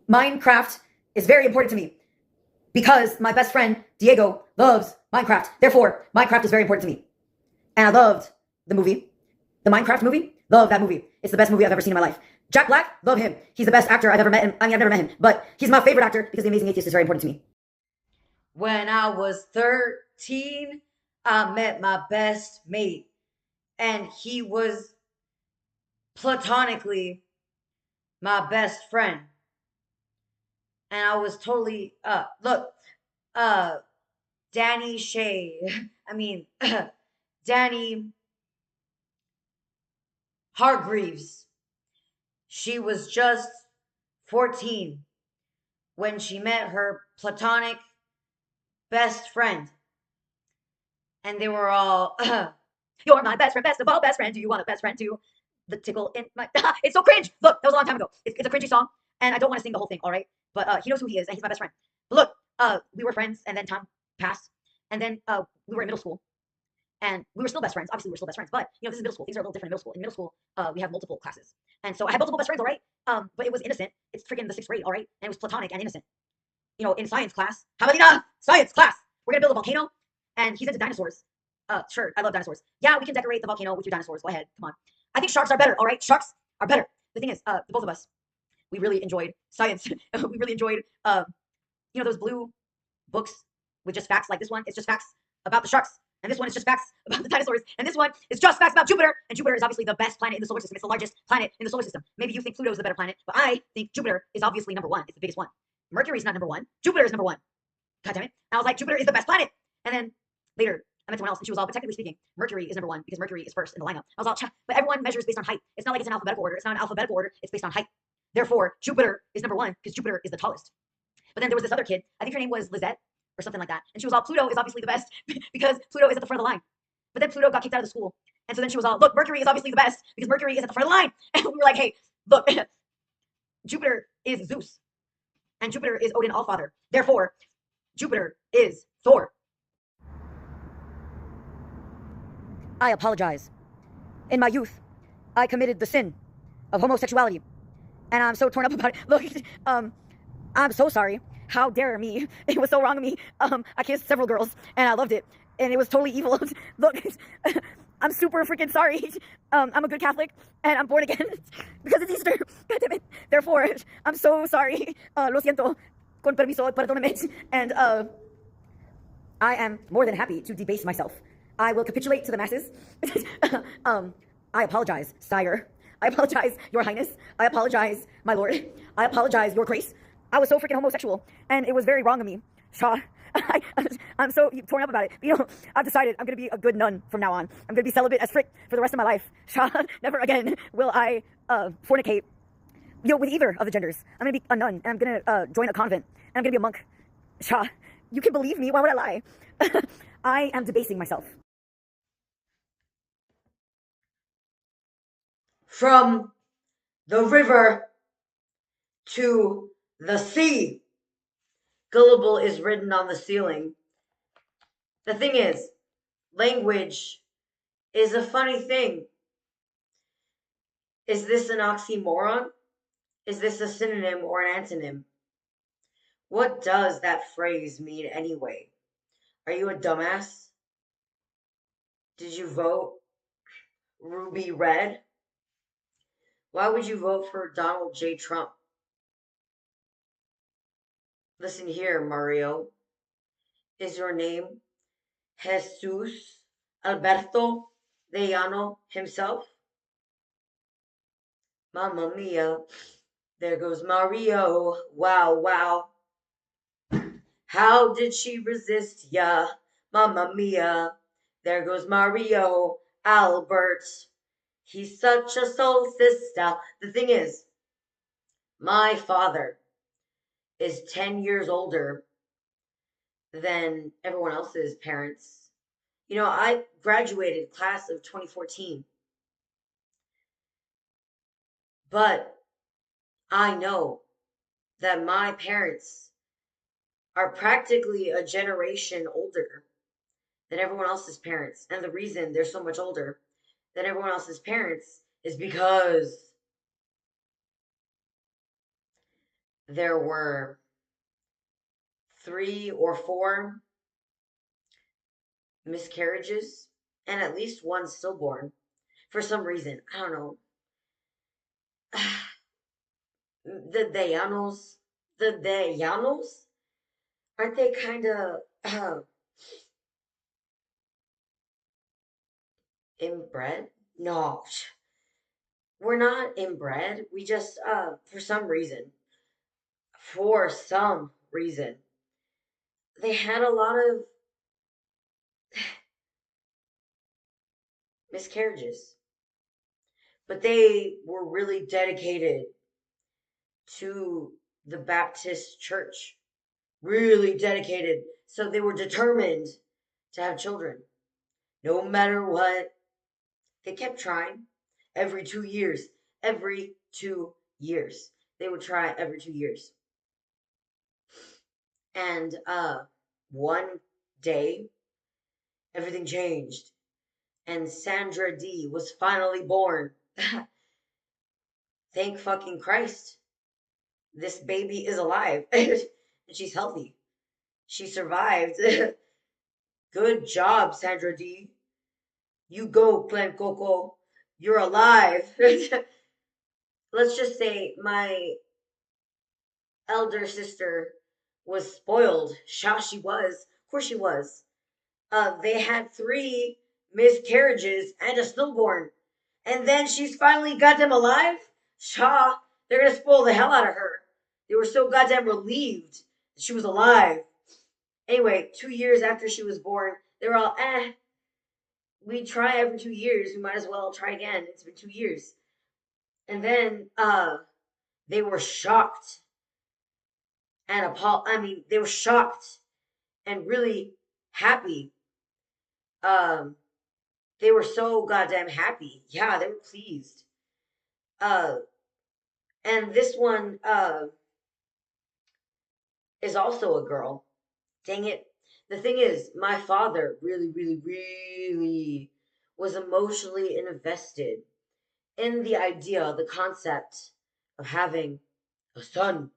Minecraft is very important to me because my best friend Diego loves Minecraft. Therefore, Minecraft is very important to me. And I loved the movie, the Minecraft movie. Love that movie. It's the best movie I've ever seen in my life. Jack Black, love him. He's the best actor I've ever met. I mean, I've never met him, but he's my favorite actor because The Amazing Atheist is very important to me. When I was 13, I met my best mate, and he was platonically my best friend. And I was totally look, uh Danny Shay. I mean Danny Hargreaves. She was just 14 when she met her platonic best friend. And they were all, you're my best friend, best of all best friend. Do you want a best friend too? The tickle in my, it's so cringe. Look, that was a long time ago. It's a cringy song. And I don't want to sing the whole thing, all right? But he knows who he is, and he's my best friend. But look, we were friends, and then time passed. And then we were in middle school, and we were still best friends. Obviously, we were still best friends, but this is middle school. Things are a little different in middle school. In middle school, we have multiple classes, and so I had multiple best friends. All right, but it was innocent. It's freaking the sixth grade. All right, and it was platonic and innocent. In science class, how about science class? We're gonna build a volcano, and he's into dinosaurs. Sure, I love dinosaurs. Yeah, we can decorate the volcano with your dinosaurs. Go ahead, come on. I think sharks are better. All right, sharks are better. The thing is, the both of us, we really enjoyed science. We really enjoyed, those blue books with just facts. Like this one, it's just facts about the sharks. And this one is just facts about the dinosaurs. And this one is just facts about Jupiter. And Jupiter is obviously the best planet in the solar system. It's the largest planet in the solar system. Maybe you think Pluto is the better planet, but I think Jupiter is obviously number one. It's the biggest one. Mercury is not number one. Jupiter is number one. God damn it. And I was like, Jupiter is the best planet. And then later, I met someone else, and she was all, but technically speaking, Mercury is number one because Mercury is first in the lineup. I was all, but everyone measures based on height. It's not like it's an alphabetical order. It's not an alphabetical order. It's based on height. Therefore, Jupiter is number one because Jupiter is the tallest. But then there was this other kid. I think her name was Lizette or something like that. And she was all, Pluto is obviously the best because Pluto is at the front of the line. But then Pluto got kicked out of the school. And so then she was all, look, Mercury is obviously the best because Mercury is at the front of the line. And we were like, hey, look, Jupiter is Zeus. And Jupiter is Odin Allfather. Therefore, Jupiter is Thor. I apologize. In my youth, I committed the sin of homosexuality. And I'm so torn up about it. Look, I'm so sorry. How dare me? It was so wrong of me. I kissed several girls, and I loved it. And it was totally evil. Look, I'm super freaking sorry. I'm a good Catholic, and I'm born again because it's Easter. God damn it. Therefore, I'm so sorry. Lo siento. Con permiso, perdóname. And I am more than happy to debase myself. I will capitulate to the masses. I apologize, sire. I apologize, your highness. I apologize, my lord. I apologize, your grace. I was so freaking homosexual, and it was very wrong of me. Shaw, I'm so torn up about it. I've decided I'm going to be a good nun from now on. I'm going to be celibate as frick for the rest of my life. Shaw, never again will I fornicate with either of the genders. I'm going to be a nun, and I'm going to join a convent, and I'm going to be a monk. Shaw, you can believe me. Why would I lie? I am debasing myself. From the river to the sea. Gullible is written on the ceiling. The thing is, language is a funny thing. Is this an oxymoron? Is this a synonym or an antonym? What does that phrase mean anyway? Are you a dumbass? Did you vote Ruby Red? Why would you vote for Donald J. Trump? Listen here, Mario. Is your name Jesus Alberto de Llano himself? Mamma mia, there goes Mario. Wow, wow. How did she resist ya? Mamma mia, there goes Mario Albert. He's such a soul sister. The thing is, my father is 10 years older than everyone else's parents. I graduated class of 2014. But I know that my parents are practically a generation older than everyone else's parents. And the reason they're so much older than everyone else's parents is because there were 3 or 4 miscarriages and at least one stillborn for some reason. I don't know. The Dayanos, aren't they kind of inbred? No, we're not inbred. We just, for some reason, they had a lot of miscarriages, but they were really dedicated to the Baptist church. Really dedicated. So they were determined to have children. No matter what, they kept trying every 2 years. Every 2 years. They would try every 2 years. And one day, everything changed. And Sandra D was finally born. Thank fucking Christ. This baby is alive. And she's healthy. She survived. Good job, Sandra D. You go, Clan Coco. You're alive. Let's just say my elder sister was spoiled. Sha, she was. Of course she was. They had 3 miscarriages and a stillborn. And then she's finally goddamn alive? Sha, they're gonna spoil the hell out of her. They were so goddamn relieved that she was alive. Anyway, 2 years after she was born, they were all, we try every 2 years. We might as well try again. It's been 2 years. And then they were shocked and they were shocked and really happy. Um, they were so goddamn happy. Yeah, they were pleased. Uh, and this one is also a girl. Dang it. The thing is, my father really, really, really was emotionally invested in the idea, the concept of having a son.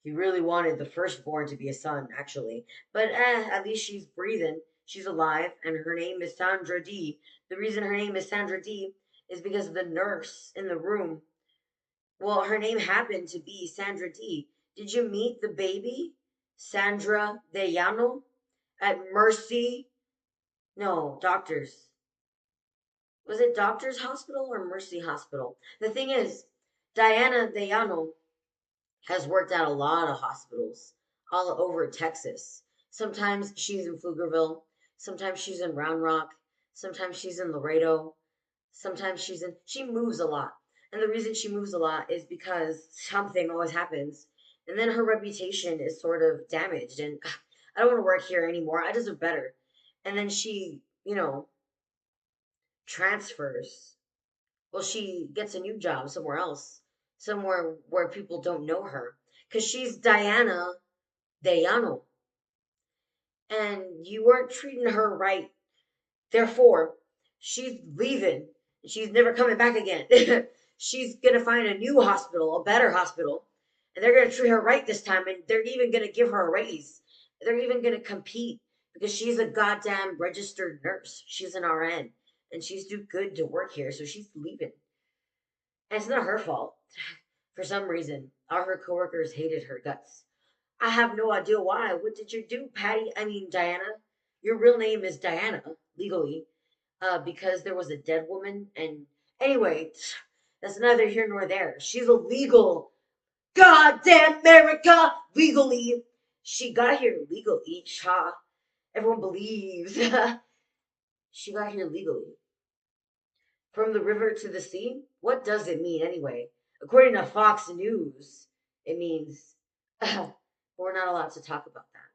He really wanted the firstborn to be a son, actually. But at least she's breathing. She's alive, and her name is Sandra D. The reason her name is Sandra D is because the nurse in the room, well, her name happened to be Sandra D. Did you meet the baby? Sandra Deyano at Mercy? No, Doctors. Was it Doctors Hospital or Mercy Hospital? The thing is, Diana Deyano has worked at a lot of hospitals all over Texas. Sometimes she's in Pflugerville, sometimes she's in Round Rock, sometimes she's in Laredo, she moves a lot. And the reason she moves a lot is because something always happens. And then her reputation is sort of damaged. And I don't want to work here anymore. I deserve better. And then she, transfers. Well, she gets a new job somewhere else, somewhere where people don't know her, because she's Diana Dayano, and you weren't treating her right. Therefore, she's leaving. She's never coming back again. She's gonna find a new hospital, a better hospital, and they're gonna treat her right this time, and they're even gonna give her a raise. They're even gonna compete because she's a goddamn registered nurse. She's an RN, and she's too good to work here, so she's leaving. And it's not her fault. For some reason, all her coworkers hated her guts. I have no idea why. What did you do, Patty? I mean, Diana. Your real name is Diana, legally, because there was a dead woman. And anyway, that's neither here nor there. She's illegal. Goddamn America! Legally. She got here legally. Ha. Everyone believes. She got here legally. From the river to the sea? What does it mean anyway? According to Fox News, it means we're not allowed to talk about that.